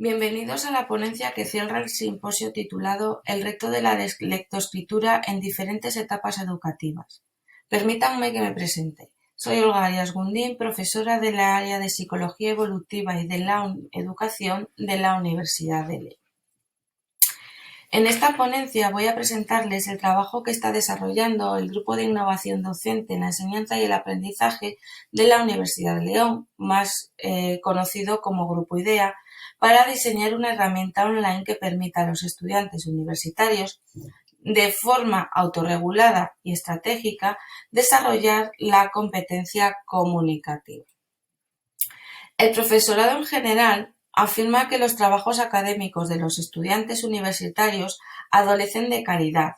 Bienvenidos a la ponencia que cierra el simposio titulado El reto de la lectoescritura en diferentes etapas educativas. Permítanme que me presente. Soy Olga Arias Gundín, profesora del área de Psicología Evolutiva y de la Educación de la Universidad de León. En esta ponencia voy a presentarles el trabajo que está desarrollando el Grupo de Innovación Docente en la Enseñanza y el Aprendizaje de la Universidad de León, más conocido como Grupo IDEA, para diseñar una herramienta online que permita a los estudiantes universitarios, de forma autorregulada y estratégica, desarrollar la competencia comunicativa. El profesorado en general afirma que los trabajos académicos de los estudiantes universitarios adolecen de calidad.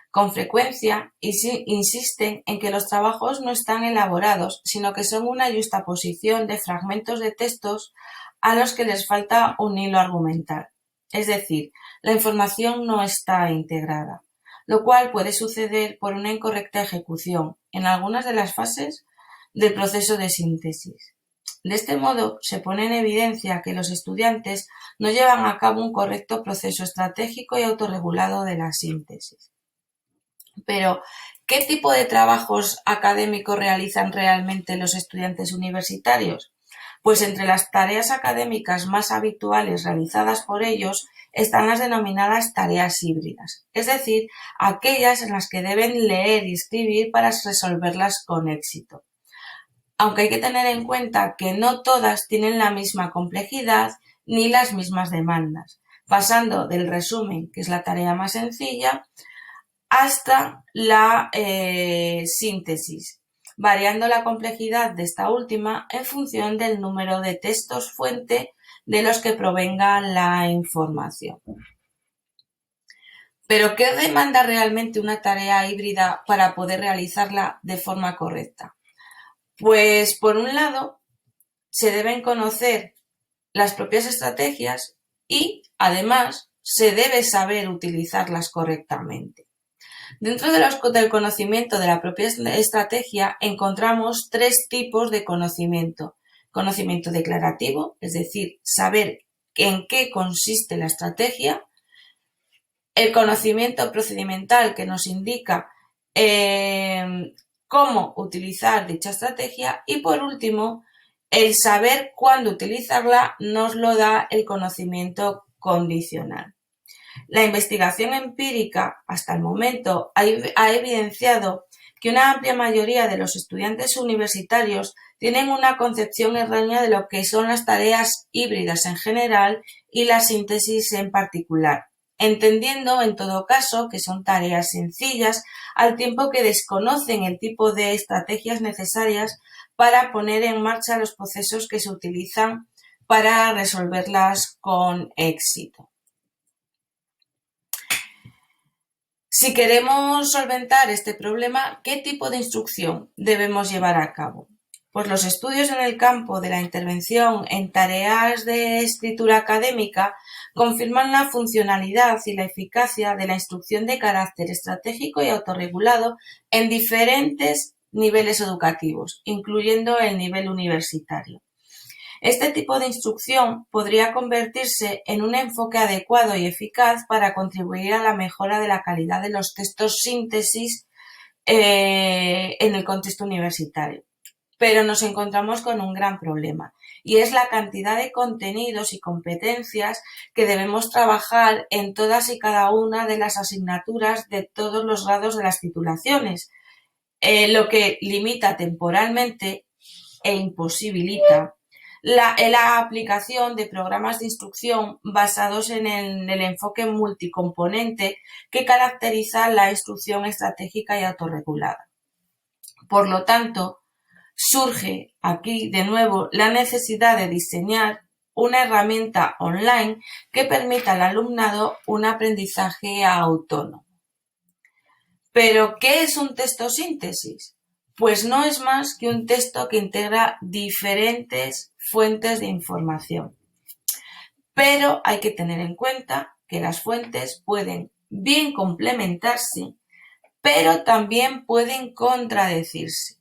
Con frecuencia insisten en que los trabajos no están elaborados, sino que son una yuxtaposición de fragmentos de textos a los que les falta un hilo argumental. Es decir, la información no está integrada, lo cual puede suceder por una incorrecta ejecución en algunas de las fases del proceso de síntesis. De este modo, se pone en evidencia que los estudiantes no llevan a cabo un correcto proceso estratégico y autorregulado de la síntesis. Pero, ¿qué tipo de trabajos académicos realizan realmente los estudiantes universitarios? Pues entre las tareas académicas más habituales realizadas por ellos están las denominadas tareas híbridas, es decir, aquellas en las que deben leer y escribir para resolverlas con éxito. Aunque hay que tener en cuenta que no todas tienen la misma complejidad ni las mismas demandas, pasando del resumen, que es la tarea más sencilla, hasta la síntesis, variando la complejidad de esta última en función del número de textos fuente de los que provenga la información. ¿Pero qué demanda realmente una tarea híbrida para poder realizarla de forma correcta? Pues, por un lado, se deben conocer las propias estrategias y, además, se debe saber utilizarlas correctamente. Dentro del conocimiento de la propia estrategia encontramos tres tipos de conocimiento. Conocimiento declarativo, es decir, saber en qué consiste la estrategia. El conocimiento procedimental, que nos indica cómo utilizar dicha estrategia, y por último, el saber cuándo utilizarla nos lo da el conocimiento condicional. La investigación empírica hasta el momento ha evidenciado que una amplia mayoría de los estudiantes universitarios tienen una concepción errónea de lo que son las tareas híbridas en general y la síntesis en particular, entendiendo en todo caso que son tareas sencillas, al tiempo que desconocen el tipo de estrategias necesarias para poner en marcha los procesos que se utilizan para resolverlas con éxito. Si queremos solventar este problema, ¿qué tipo de instrucción debemos llevar a cabo? Pues los estudios en el campo de la intervención en tareas de escritura académica confirman la funcionalidad y la eficacia de la instrucción de carácter estratégico y autorregulado en diferentes niveles educativos, incluyendo el nivel universitario. Este tipo de instrucción podría convertirse en un enfoque adecuado y eficaz para contribuir a la mejora de la calidad de los textos síntesis en el contexto universitario. Pero nos encontramos con un gran problema, y es la cantidad de contenidos y competencias que debemos trabajar en todas y cada una de las asignaturas de todos los grados de las titulaciones, lo que limita temporalmente e imposibilita la aplicación de programas de instrucción basados en el enfoque multicomponente que caracteriza la instrucción estratégica y autorregulada. Por lo tanto, surge aquí de nuevo la necesidad de diseñar una herramienta online que permita al alumnado un aprendizaje autónomo. ¿Pero qué es un texto síntesis? Pues no es más que un texto que integra diferentes fuentes de información. Pero hay que tener en cuenta que las fuentes pueden bien complementarse, pero también pueden contradecirse.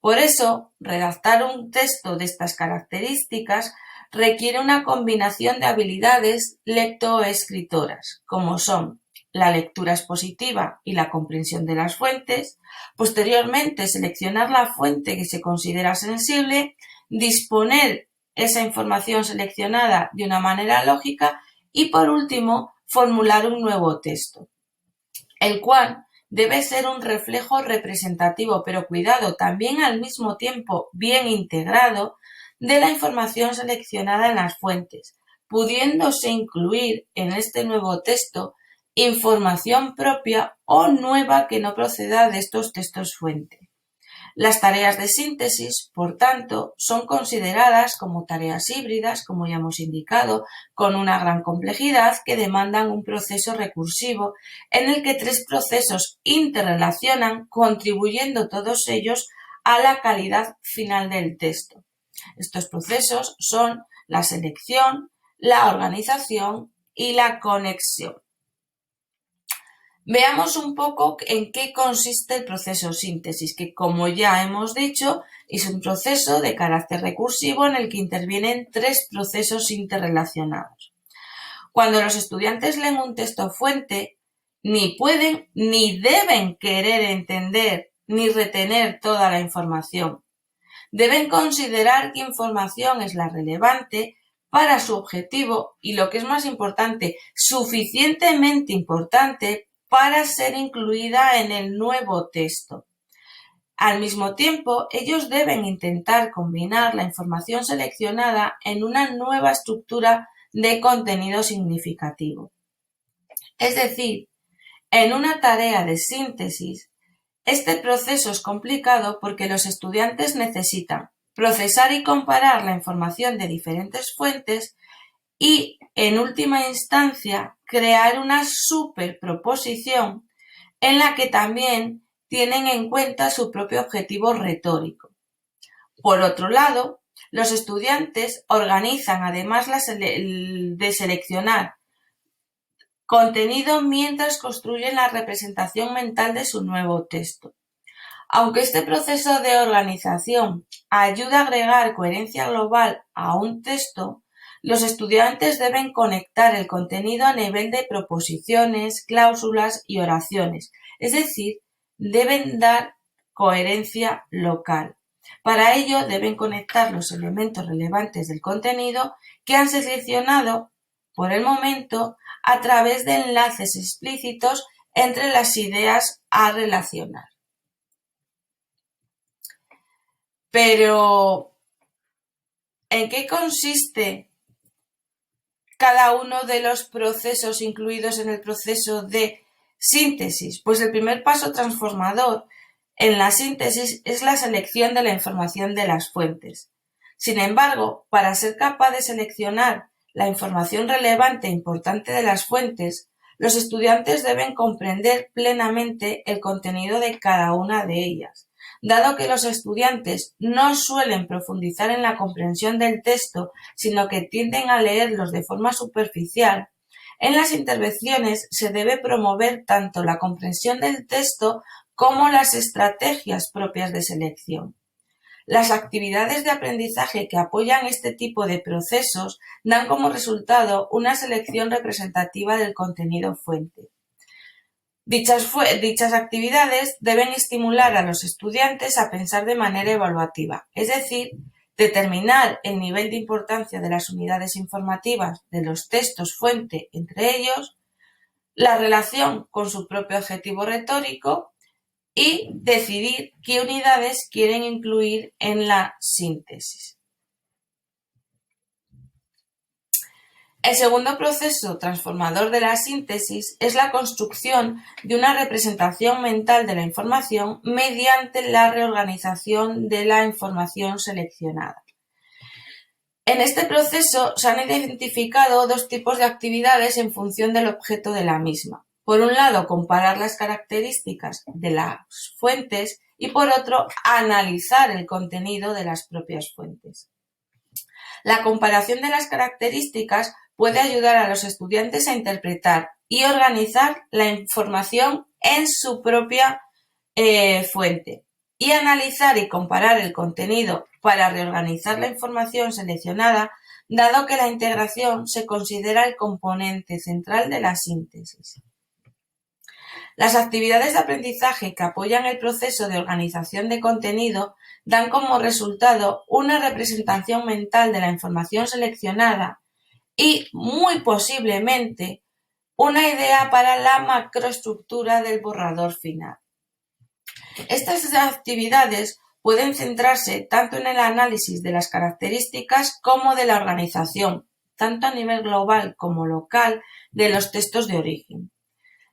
Por eso, redactar un texto de estas características requiere una combinación de habilidades lectoescritoras, como son la lectura expositiva y la comprensión de las fuentes, posteriormente seleccionar la fuente que se considera sensible, disponer esa información seleccionada de una manera lógica y, por último, formular un nuevo texto, el cual debe ser un reflejo representativo, pero cuidado, también al mismo tiempo bien integrado, de la información seleccionada en las fuentes, pudiéndose incluir en este nuevo texto información propia o nueva que no proceda de estos textos fuente. Las tareas de síntesis, por tanto, son consideradas como tareas híbridas, como ya hemos indicado, con una gran complejidad que demandan un proceso recursivo en el que tres procesos interrelacionan, contribuyendo todos ellos a la calidad final del texto. Estos procesos son la selección, la organización y la conexión. Veamos un poco en qué consiste el proceso síntesis, que como ya hemos dicho, es un proceso de carácter recursivo en el que intervienen tres procesos interrelacionados. Cuando los estudiantes leen un texto fuente, ni pueden ni deben querer entender ni retener toda la información. Deben considerar qué información es la relevante para su objetivo y, lo que es más importante, suficientemente importante para ser incluida en el nuevo texto. Al mismo tiempo, ellos deben intentar combinar la información seleccionada en una nueva estructura de contenido significativo. Es decir, en una tarea de síntesis, este proceso es complicado porque los estudiantes necesitan procesar y comparar la información de diferentes fuentes y, en última instancia, crear una superproposición en la que también tienen en cuenta su propio objetivo retórico. Por otro lado, los estudiantes organizan, además de seleccionar contenido, mientras construyen la representación mental de su nuevo texto. Aunque este proceso de organización ayuda a agregar coherencia global a un texto, los estudiantes deben conectar el contenido a nivel de proposiciones, cláusulas y oraciones, es decir, deben dar coherencia local. Para ello deben conectar los elementos relevantes del contenido que han seleccionado por el momento a través de enlaces explícitos entre las ideas a relacionar. Pero, ¿en qué consiste cada uno de los procesos incluidos en el proceso de síntesis? Pues el primer paso transformador en la síntesis es la selección de la información de las fuentes. Sin embargo, para ser capaz de seleccionar la información relevante e importante de las fuentes, los estudiantes deben comprender plenamente el contenido de cada una de ellas. Dado que los estudiantes no suelen profundizar en la comprensión del texto, sino que tienden a leerlos de forma superficial, en las intervenciones se debe promover tanto la comprensión del texto como las estrategias propias de selección. Las actividades de aprendizaje que apoyan este tipo de procesos dan como resultado una selección representativa del contenido fuente. Dichas actividades deben estimular a los estudiantes a pensar de manera evaluativa, es decir, determinar el nivel de importancia de las unidades informativas de los textos fuente entre ellos, la relación con su propio objetivo retórico y decidir qué unidades quieren incluir en la síntesis. El segundo proceso transformador de la síntesis es la construcción de una representación mental de la información mediante la reorganización de la información seleccionada. En este proceso se han identificado dos tipos de actividades en función del objeto de la misma. Por un lado, comparar las características de las fuentes y, por otro, analizar el contenido de las propias fuentes. La comparación de las características puede ayudar a los estudiantes a interpretar y organizar la información en su propia fuente, y analizar y comparar el contenido para reorganizar la información seleccionada dado que la integración se considera el componente central de la síntesis. Las actividades de aprendizaje que apoyan el proceso de organización de contenido dan como resultado una representación mental de la información seleccionada y, muy posiblemente, una idea para la macroestructura del borrador final. Estas actividades pueden centrarse tanto en el análisis de las características como de la organización, tanto a nivel global como local, de los textos de origen.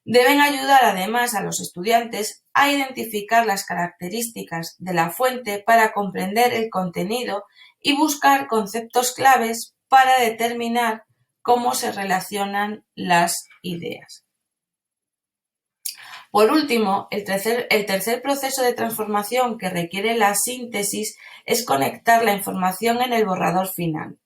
Deben ayudar además a los estudiantes a identificar las características de la fuente para comprender el contenido y buscar conceptos claves para determinar cómo se relacionan las ideas. Por último, el tercer proceso de transformación que requiere la síntesis es conectar la información en el borrador final.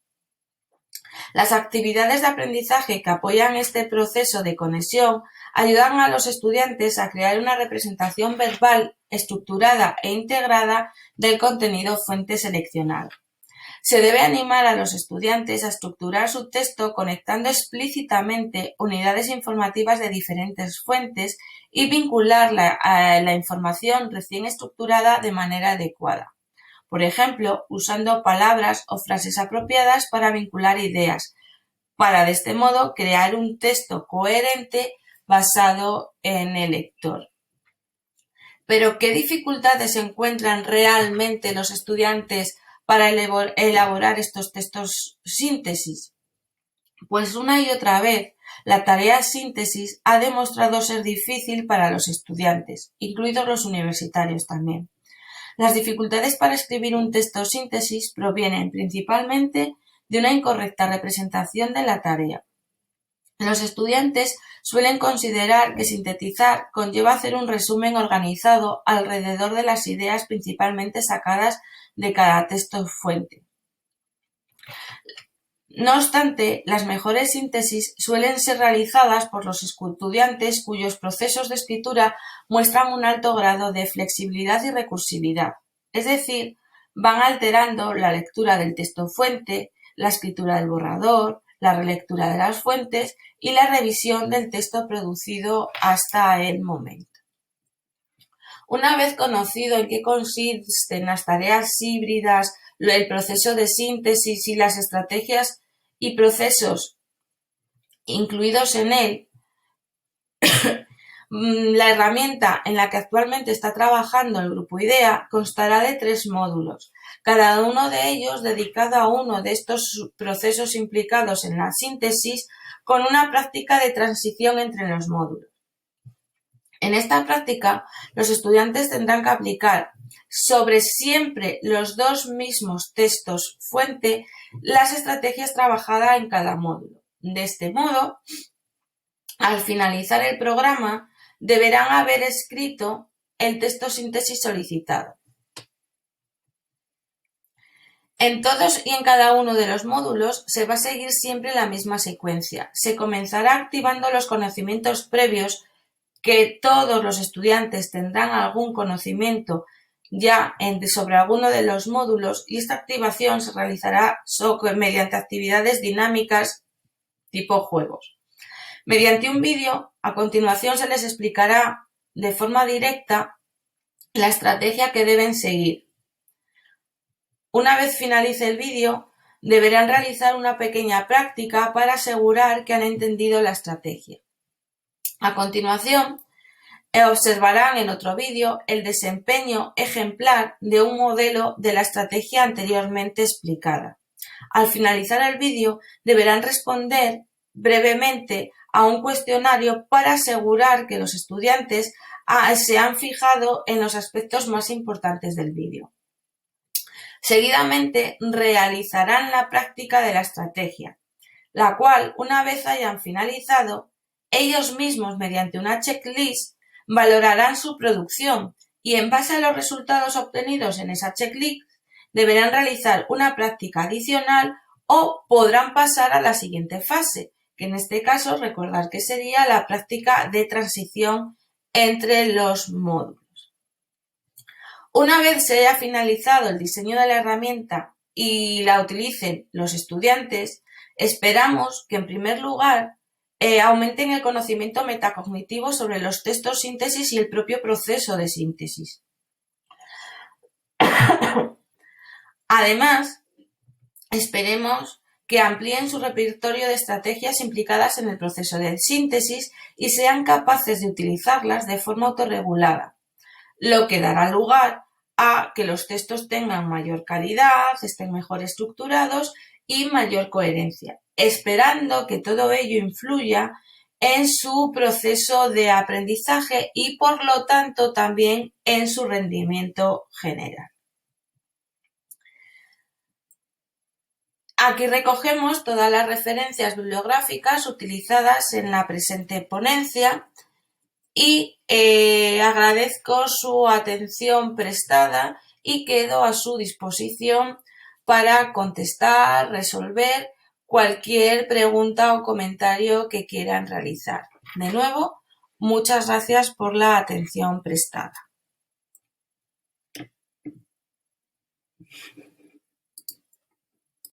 Las actividades de aprendizaje que apoyan este proceso de conexión ayudan a los estudiantes a crear una representación verbal estructurada e integrada del contenido fuente seleccionado. Se debe animar a los estudiantes a estructurar su texto conectando explícitamente unidades informativas de diferentes fuentes y vincular la información recién estructurada de manera adecuada. Por ejemplo, usando palabras o frases apropiadas para vincular ideas, para de este modo crear un texto coherente basado en el lector. Pero, ¿qué dificultades encuentran realmente los estudiantes para elaborar estos textos síntesis? Pues una y otra vez, la tarea síntesis ha demostrado ser difícil para los estudiantes, incluidos los universitarios también. Las dificultades para escribir un texto síntesis provienen principalmente de una incorrecta representación de la tarea. Los estudiantes suelen considerar que sintetizar conlleva hacer un resumen organizado alrededor de las ideas principalmente sacadas de cada texto fuente. No obstante, las mejores síntesis suelen ser realizadas por los estudiantes cuyos procesos de escritura muestran un alto grado de flexibilidad y recursividad, es decir, van alterando la lectura del texto fuente, la escritura del borrador, la relectura de las fuentes y la revisión del texto producido hasta el momento. Una vez conocido en qué consisten las tareas híbridas, el proceso de síntesis y las estrategias y procesos incluidos en él, la herramienta en la que actualmente está trabajando el Grupo IDEA constará de 3 módulos, cada uno de ellos dedicado a uno de estos procesos implicados en la síntesis, con una práctica de transición entre los módulos. En esta práctica, los estudiantes tendrán que aplicar sobre siempre los 2 mismos textos fuente las estrategias trabajadas en cada módulo. De este modo, al finalizar el programa, deberán haber escrito el texto síntesis solicitado. En todos y en cada uno de los módulos se va a seguir siempre la misma secuencia. Se comenzará activando los conocimientos previos, que todos los estudiantes tendrán algún conocimiento ya sobre alguno de los módulos, y esta activación se realizará mediante actividades dinámicas tipo juegos. Mediante un vídeo, a continuación se les explicará de forma directa la estrategia que deben seguir. Una vez finalice el vídeo, deberán realizar una pequeña práctica para asegurar que han entendido la estrategia. A continuación, observarán en otro vídeo el desempeño ejemplar de un modelo de la estrategia anteriormente explicada. Al finalizar el vídeo, deberán responder brevemente a un cuestionario para asegurar que los estudiantes se han fijado en los aspectos más importantes del vídeo. Seguidamente realizarán la práctica de la estrategia, la cual, una vez hayan finalizado, ellos mismos, mediante una checklist, valorarán su producción y, en base a los resultados obtenidos en esa checklist, deberán realizar una práctica adicional o podrán pasar a la siguiente fase, que en este caso recordar que sería la práctica de transición entre los módulos. Una vez se haya finalizado el diseño de la herramienta y la utilicen los estudiantes, esperamos que en primer lugar aumenten el conocimiento metacognitivo sobre los textos síntesis y el propio proceso de síntesis. Además, esperemos que amplíen su repertorio de estrategias implicadas en el proceso de síntesis y sean capaces de utilizarlas de forma autorregulada, lo que dará lugar a que los textos tengan mayor calidad, estén mejor estructurados y mayor coherencia, esperando que todo ello influya en su proceso de aprendizaje y, por lo tanto, también en su rendimiento general. Aquí recogemos todas las referencias bibliográficas utilizadas en la presente ponencia y agradezco su atención prestada y quedo a su disposición para contestar, resolver cualquier pregunta o comentario que quieran realizar. De nuevo, muchas gracias por la atención prestada.